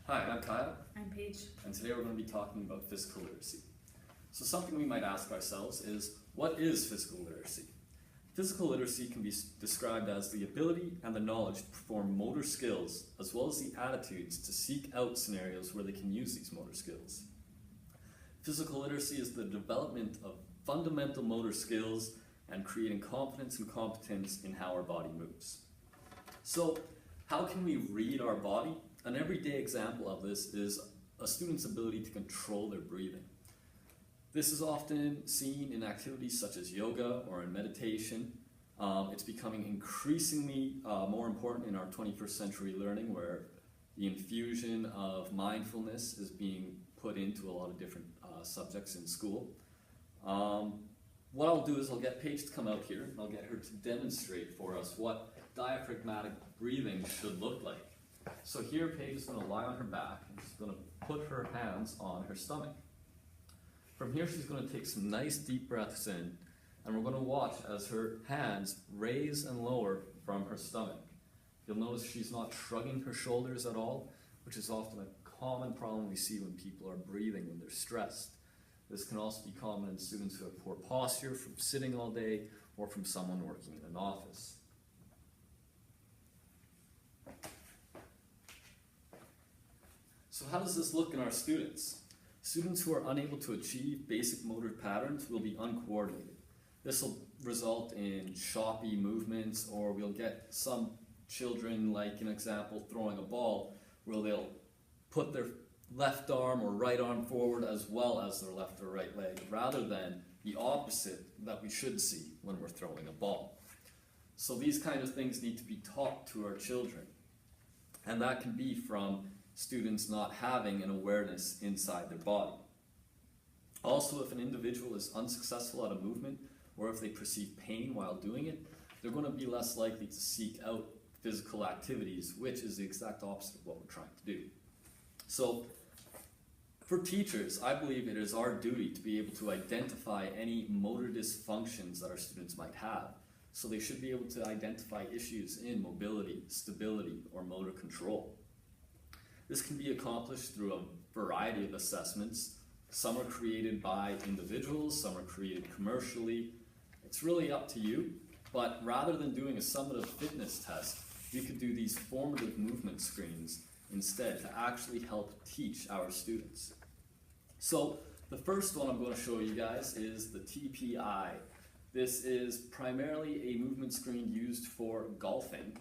Hi, I'm Kyle, I'm Paige. and today we're going to be talking about physical literacy. So something we might ask ourselves is, what is physical literacy? Physical literacy can be described as the ability and the knowledge to perform motor skills, as well as the attitudes to seek out scenarios where they can use these motor skills. Physical literacy is the development of fundamental motor skills and creating confidence and competence in how our body moves. So, how can we read our body? An everyday example of this is a student's ability to control their breathing. This is often seen in activities such as yoga or in meditation. It's becoming increasingly more important in our 21st century learning, where the infusion of mindfulness is being put into a lot of different subjects in school. What I'll do is I'll get Paige to come out here and I'll get her to demonstrate for us what diaphragmatic breathing should look like. So here Paige is going to lie on her back and she's going to put her hands on her stomach. From here she's going to take some nice deep breaths in, and we're going to watch as her hands raise and lower from her stomach. You'll notice she's not shrugging her shoulders at all, which is often a common problem we see when people are breathing when they're stressed. This can also be common in students who have poor posture from sitting all day or from someone working in an office. So how does this look in our students? Students who are unable to achieve basic motor patterns will be uncoordinated. This will result in choppy movements, or we'll get some children, like an example, throwing a ball, where they'll put their left arm or right arm forward as well as their left or right leg, rather than the opposite that we should see when we're throwing a ball. So these kind of things need to be taught to our children. And that can be from students not having an awareness inside their body. Also, if an individual is unsuccessful at a movement, or if they perceive pain while doing it, they're going to be less likely to seek out physical activities, which is the exact opposite of what we're trying to do. So, for teachers, I believe it is our duty to be able to identify any motor dysfunctions that our students might have. So they should be able to identify issues in mobility, stability, or motor control. This can be accomplished through a variety of assessments. Some are created by individuals, some are created commercially. It's really up to you, but rather than doing a summative fitness test, we could do these formative movement screens instead to actually help teach our students. So the first one I'm going to show you guys is the TPI. This is primarily a movement screen used for golfing,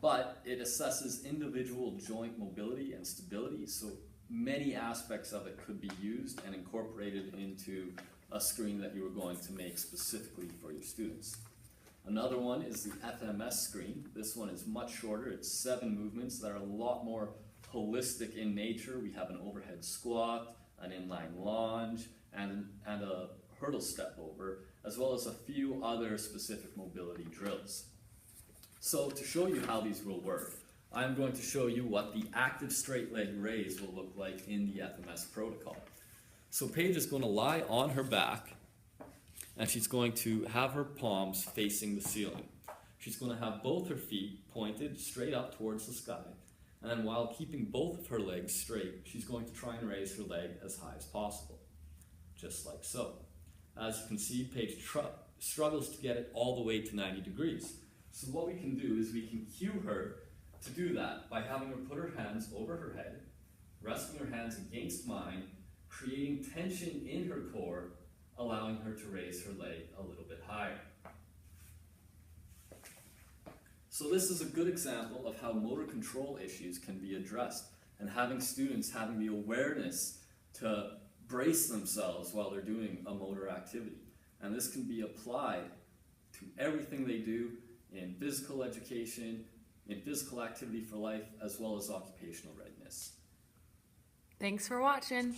but it assesses individual joint mobility and stability, so many aspects of it could be used and incorporated into a screen that you are going to make specifically for your students. Another one is the FMS screen. This one is much shorter. It's 7 movements that are a lot more holistic in nature. We have an overhead squat, an inline lunge, and a hurdle step over, as well as a few other specific mobility drills. So to show you how these will work, I'm going to show you what the active straight leg raise will look like in the FMS protocol. So Paige is going to lie on her back, and she's going to have her palms facing the ceiling. She's going to have both her feet pointed straight up towards the sky, and then while keeping both of her legs straight, she's going to try and raise her leg as high as possible, just like so. As you can see, Paige struggles to get it all the way to 90 degrees. So what we can do is we can cue her to do that by having her put her hands over her head, resting her hands against mine, creating tension in her core, allowing her to raise her leg a little bit higher. So this is a good example of how motor control issues can be addressed, and having students having the awareness to brace themselves while they're doing a motor activity. And this can be applied to everything they do in physical education, in physical activity for life, as well as occupational readiness. Thanks for watching.